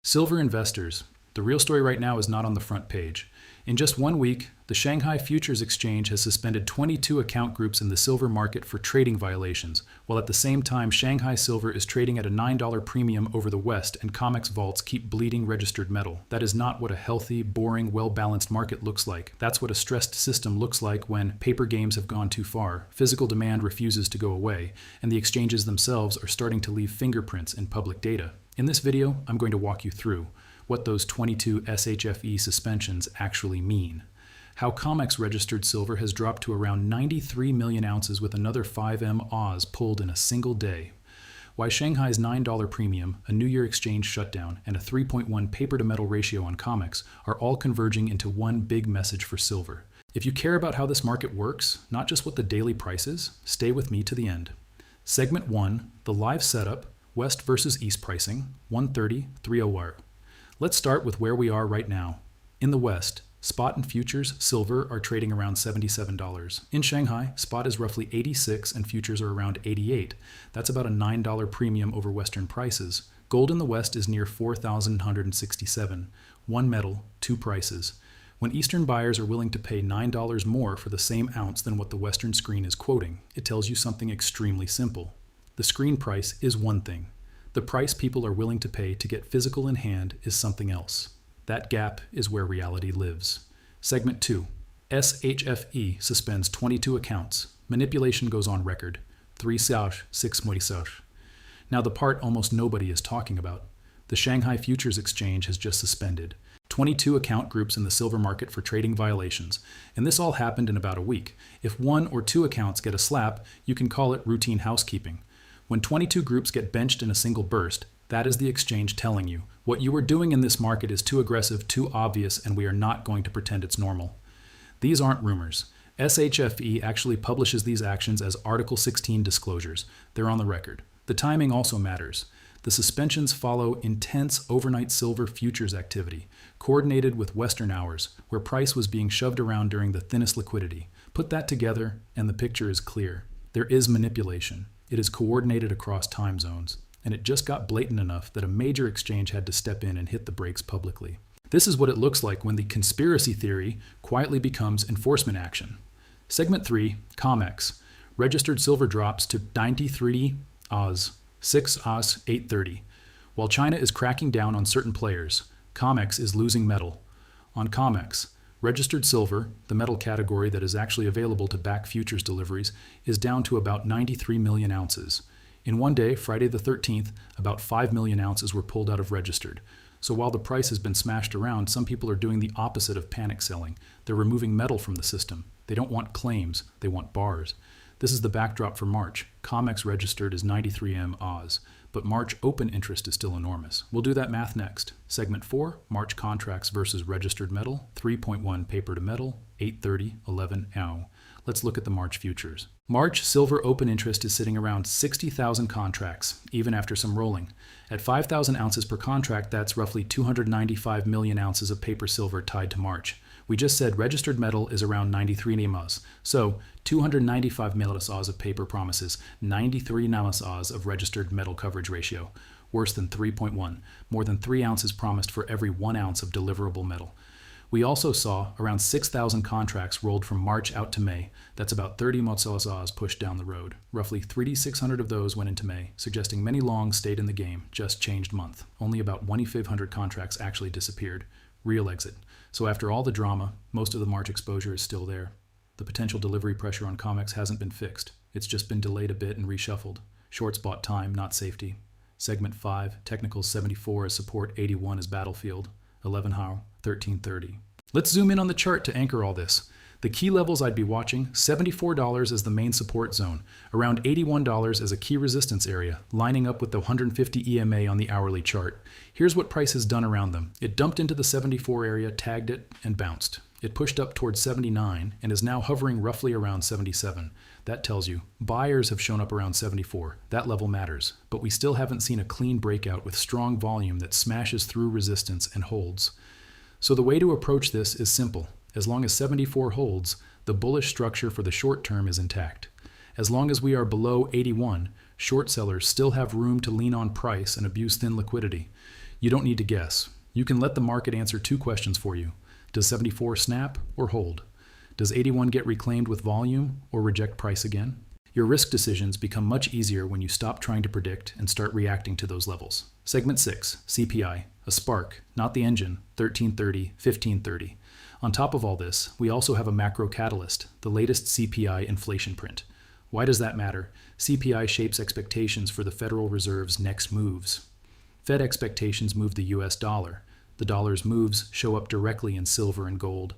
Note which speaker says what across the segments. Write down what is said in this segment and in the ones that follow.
Speaker 1: Silver investors. The real story right now is not on the front page. In just 1 week, the Shanghai Futures Exchange has suspended 22 account groups in the silver market for trading violations, while at the same time Shanghai silver is trading at a $9 premium over the West and COMEX vaults keep bleeding registered metal. That is not what a healthy, boring, well-balanced market looks like. That's what a stressed system looks like when paper games have gone too far, physical demand refuses to go away, and the exchanges themselves are starting to leave fingerprints in public data. In this video, I'm going to walk you through what those 22 SHFE suspensions actually mean, how COMEX registered silver has dropped to around 93 million ounces with another 5M Oz pulled in a single day, why Shanghai's $9 premium, a New Year exchange shutdown, and a 3.1 paper-to-metal ratio on COMEX are all converging into one big message for silver. If you care about how this market works, not just what the daily price is, stay with me to the end. Segment 1, the live setup, West versus East pricing, 130-301. Let's start with where we are right now. In the West, spot and futures silver are trading around $77. In Shanghai, spot is roughly 86 and futures are around 88. That's about a $9 premium over Western prices. Gold in the West is near 4,167. One metal, two prices. When Eastern buyers are willing to pay $9 more for the same ounce than what the Western screen is quoting, it tells you something extremely simple. The screen price is one thing. The price people are willing to pay to get physical in hand is something else. That gap is where reality lives. Segment 2. SHFE suspends 22 accounts. Manipulation goes on record. 3 SH, 6 SH. Now the part almost nobody is talking about. The Shanghai Futures Exchange has just suspended 22 account groups in the silver market for trading violations, and this all happened in about a week. If 1 or 2 accounts get a slap, you can call it routine housekeeping. When 22 groups get benched in a single burst, that is the exchange telling you, what you are doing in this market is too aggressive, too obvious, and we are not going to pretend it's normal. These aren't rumors. SHFE actually publishes these actions as Article 16 disclosures. They're on the record. The timing also matters. The suspensions follow intense overnight silver futures activity, coordinated with Western hours, where price was being shoved around during the thinnest liquidity. Put that together, and the picture is clear. There is manipulation. It is coordinated across time zones, and it just got blatant enough that a major exchange had to step in and hit the brakes publicly. This is what it looks like when the conspiracy theory quietly becomes enforcement action. Segment 3, COMEX. Registered silver drops to 93 Oz, 6 Oz 830. While China is cracking down on certain players, COMEX is losing metal. On COMEX, registered silver, the metal category that is actually available to back futures deliveries, is down to about 93 million ounces. In one day, Friday the 13th, about 5 million ounces were pulled out of registered. So while the price has been smashed around, some people are doing the opposite of panic selling. They're removing metal from the system. They don't want claims, they want bars. This is the backdrop for March. COMEX registered is 93M Oz, but March open interest is still enormous. We'll do that math next. Segment 4, March contracts versus registered metal, 3.1 paper to metal, 830, 11 ow. Let's look at the March futures. March silver open interest is sitting around 60,000 contracts, even after some rolling. At 5,000 ounces per contract, that's roughly 295 million ounces of paper silver tied to March. We just said registered metal is around 93 NMOS. So 295 Oz of paper promises 93 Oz of registered metal coverage ratio, worse than 3.1, more than 3 ounces promised for every 1 ounce of deliverable metal. We also saw around 6,000 contracts rolled from March out to May. That's about 30 Oz pushed down the road. Roughly 3,600 of those went into May, suggesting many longs stayed in the game, just changed month. Only about 2,500 contracts actually disappeared. Real exit. So after all the drama, most of the March exposure is still there. The potential delivery pressure on COMEX hasn't been fixed. It's just been delayed a bit and reshuffled. Shorts bought time, not safety. Segment 5, technicals 74 as support, 81 as battlefield, 11 how, 1330. Let's zoom in on the chart to anchor all this. The key levels I'd be watching, $74 as the main support zone, around $81 as a key resistance area, lining up with the 150 EMA on the hourly chart. Here's what price has done around them. It dumped into the 74 area, tagged it, and bounced. It pushed up towards 79 and is now hovering roughly around 77. That tells you buyers have shown up around 74. That level matters, but we still haven't seen a clean breakout with strong volume that smashes through resistance and holds. So the way to approach this is simple. As long as 74 holds, the bullish structure for the short term is intact. As long as we are below 81, short sellers still have room to lean on price and abuse thin liquidity. You don't need to guess. You can let the market answer two questions for you. Does 74 snap or hold? Does 81 get reclaimed with volume or reject price again? Your risk decisions become much easier when you stop trying to predict and start reacting to those levels. Segment 6, CPI, a spark, not the engine, 1330, 1530. On top of all this, we also have a macro catalyst, the latest CPI inflation print. Why does that matter? CPI shapes expectations for the Federal Reserve's next moves. Fed expectations move the US dollar. The dollar's moves show up directly in silver and gold.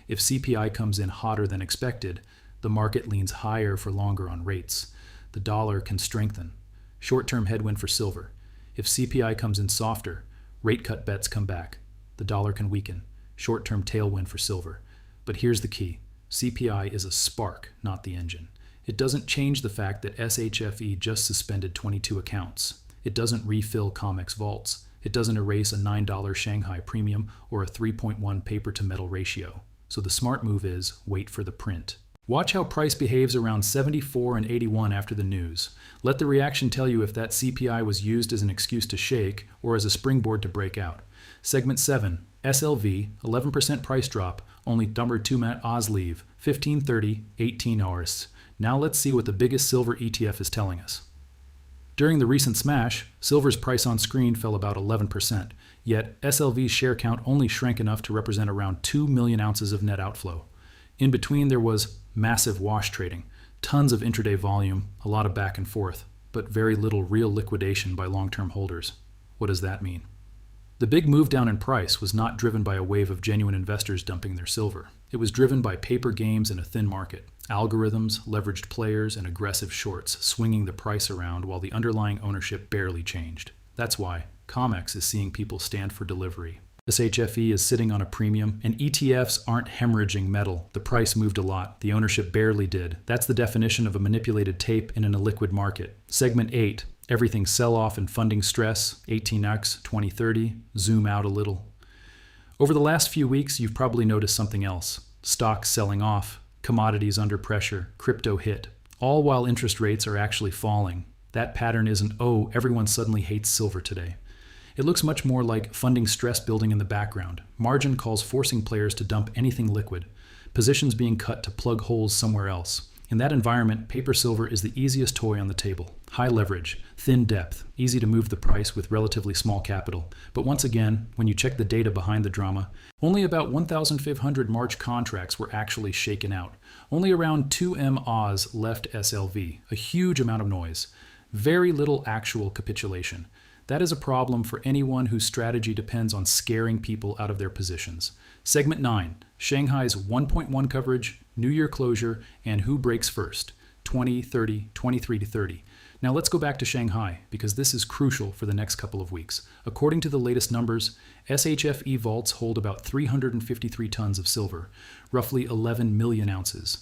Speaker 1: If CPI comes in hotter than expected, the market leans higher for longer on rates. The dollar can strengthen. Short-term headwind for silver. If CPI comes in softer, rate cut bets come back. The dollar can weaken. Short-term tailwind for silver. But here's the key. CPI is a spark, not the engine. It doesn't change the fact that SHFE just suspended 22 accounts. It doesn't refill COMEX vaults. It doesn't erase a $9 Shanghai premium or a 3.1 paper-to-metal ratio. So the smart move is wait for the print. Watch how price behaves around 74 and 81 after the news. Let the reaction tell you if that CPI was used as an excuse to shake or as a springboard to break out. Segment 7, SLV, 11% price drop, only number 2 mat Oz leave, 1530, 18 hours. Now let's see what the biggest silver ETF is telling us. During the recent smash, silver's price on screen fell about 11%, yet SLV's share count only shrank enough to represent around 2 million ounces of net outflow. In between there was massive wash trading, tons of intraday volume, a lot of back and forth, but very little real liquidation by long-term holders. What does that mean? The big move down in price was not driven by a wave of genuine investors dumping their silver. It was driven by paper games in a thin market, algorithms, leveraged players, and aggressive shorts swinging the price around while the underlying ownership barely changed. That's why COMEX is seeing people stand for delivery. SHFE is sitting on a premium, and ETFs aren't hemorrhaging metal. The price moved a lot. The ownership barely did. That's the definition of a manipulated tape in an illiquid market. Segment 8, everything sell-off and funding stress, 18x, 2030, zoom out a little. Over the last few weeks, you've probably noticed something else. Stocks selling off, commodities under pressure, crypto hit, all while interest rates are actually falling. That pattern isn't, oh, everyone suddenly hates silver today. It looks much more like funding stress building in the background, margin calls forcing players to dump anything liquid, positions being cut to plug holes somewhere else. In that environment, paper silver is the easiest toy on the table. High leverage, thin depth, easy to move the price with relatively small capital. But once again, when you check the data behind the drama, only about 1,500 March contracts were actually shaken out. Only around 2M Oz left SLV, a huge amount of noise. Very little actual capitulation. That is a problem for anyone whose strategy depends on scaring people out of their positions. Segment 9, Shanghai's 1.1 coverage, New Year closure, and who breaks first, 20, 30, 23 to 30. Now let's go back to Shanghai, because this is crucial for the next couple of weeks. According to the latest numbers, SHFE vaults hold about 353 tons of silver, roughly 11 million ounces.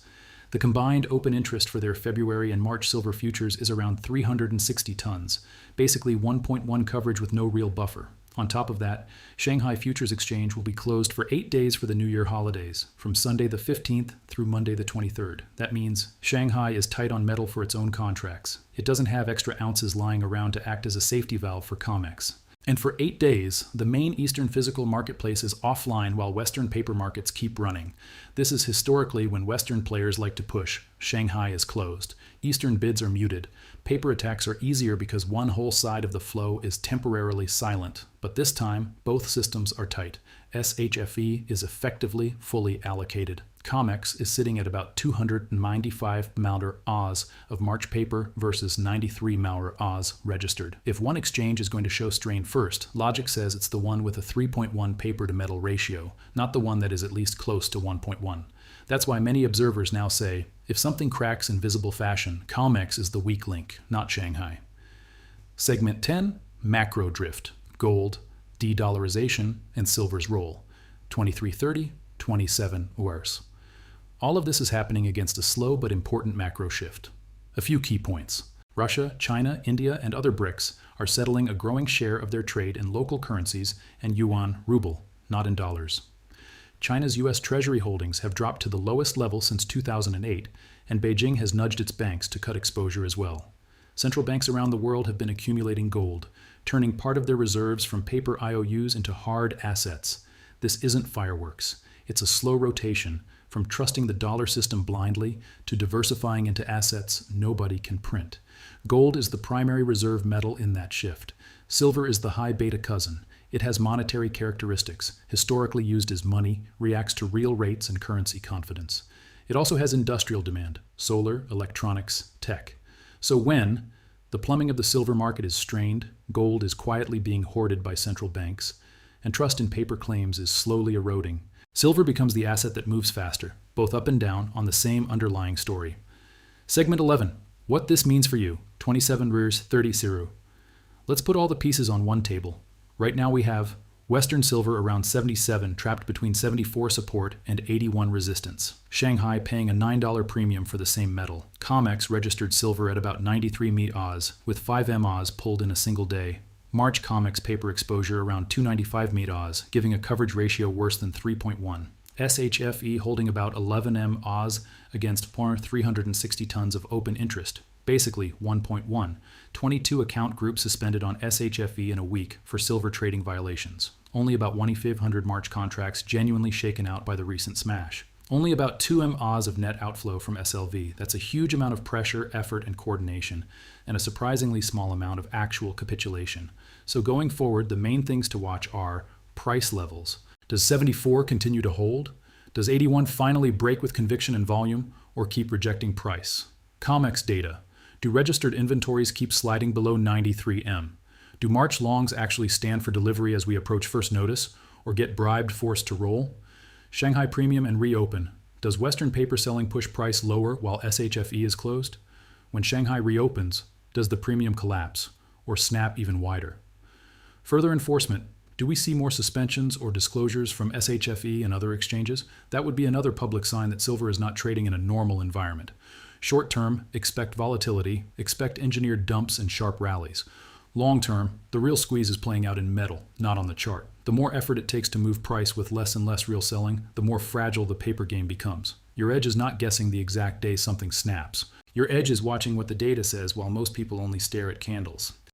Speaker 1: The combined open interest for their February and March silver futures is around 360 tons, basically 1.1 coverage with no real buffer. On top of that, Shanghai Futures Exchange will be closed for 8 days for the New Year holidays, from Sunday the 15th through Monday the 23rd. That means Shanghai is tight on metal for its own contracts. It doesn't have extra ounces lying around to act as a safety valve for COMEX. And for 8 days, the main Eastern physical marketplace is offline while Western paper markets keep running. This is historically when Western players like to push. Shanghai is closed. Eastern bids are muted. Paper attacks are easier because one whole side of the flow is temporarily silent. But this time, both systems are tight. SHFE is effectively fully allocated. COMEX is sitting at about 295 Maurer Oz of March paper versus 93 Maurer Oz registered. If one exchange is going to show strain first, logic says it's the one with a 3.1 paper to metal ratio, not the one that is at least close to 1.1. That's why many observers now say, if something cracks in visible fashion, COMEX is the weak link, not Shanghai. Segment 10, macro drift, gold, de-dollarization, and silver's role, 2330, 27 worse. All of this is happening against a slow but important macro shift. A few key points. Russia, China, India, and other BRICS are settling a growing share of their trade in local currencies and yuan, ruble, not in dollars. China's U.S. Treasury holdings have dropped to the lowest level since 2008, and Beijing has nudged its banks to cut exposure as well. Central banks around the world have been accumulating gold. turning part of their reserves from paper IOUs into hard assets. This isn't fireworks. It's a slow rotation from trusting the dollar system blindly to diversifying into assets nobody can print. Gold is the primary reserve metal in that shift. Silver is the high beta cousin. It has monetary characteristics, historically used as money, reacts to real rates and currency confidence. It also has industrial demand, solar, electronics, tech. So when the plumbing of the silver market is strained, gold is quietly being hoarded by central banks, and trust in paper claims is slowly eroding, silver becomes the asset that moves faster, both up and down on the same underlying story. Segment 11. What this means for you. 27 rears, 30 Siru. Let's put all the pieces on one table. Right now we have Western silver around 77, trapped between 74 support and 81 resistance. Shanghai paying a $9 premium for the same metal. COMEX registered silver at about 93 MET Oz, with 5 M Oz pulled in a single day. March COMEX paper exposure around 295 MET Oz, giving a coverage ratio worse than 3.1. SHFE holding about 11 M Oz against 360 tons of open interest. Basically 1.1. 22 account groups suspended on SHFE in a week for silver trading violations. Only about 2,500 March contracts genuinely shaken out by the recent smash. Only about 2 M Oz of net outflow from SLV. That's a huge amount of pressure, effort, and coordination, and a surprisingly small amount of actual capitulation. So going forward, the main things to watch are price levels. Does 74 continue to hold? Does 81 finally break with conviction and volume, or keep rejecting price? COMEX data. Do registered inventories keep sliding below 93 M? Do March longs actually stand for delivery as we approach first notice, or get bribed forced to roll? Shanghai premium and reopen. Does Western paper selling push price lower while SHFE is closed? When Shanghai reopens, does the premium collapse, or snap even wider? Further enforcement. Do we see more suspensions or disclosures from SHFE and other exchanges? That would be another public sign that silver is not trading in a normal environment. Short term, expect volatility, expect engineered dumps and sharp rallies. Long term, the real squeeze is playing out in metal, not on the chart. The more effort it takes to move price with less and less real selling, the more fragile the paper game becomes. Your edge is not guessing the exact day something snaps. Your edge is watching what the data says while most people only stare at candles.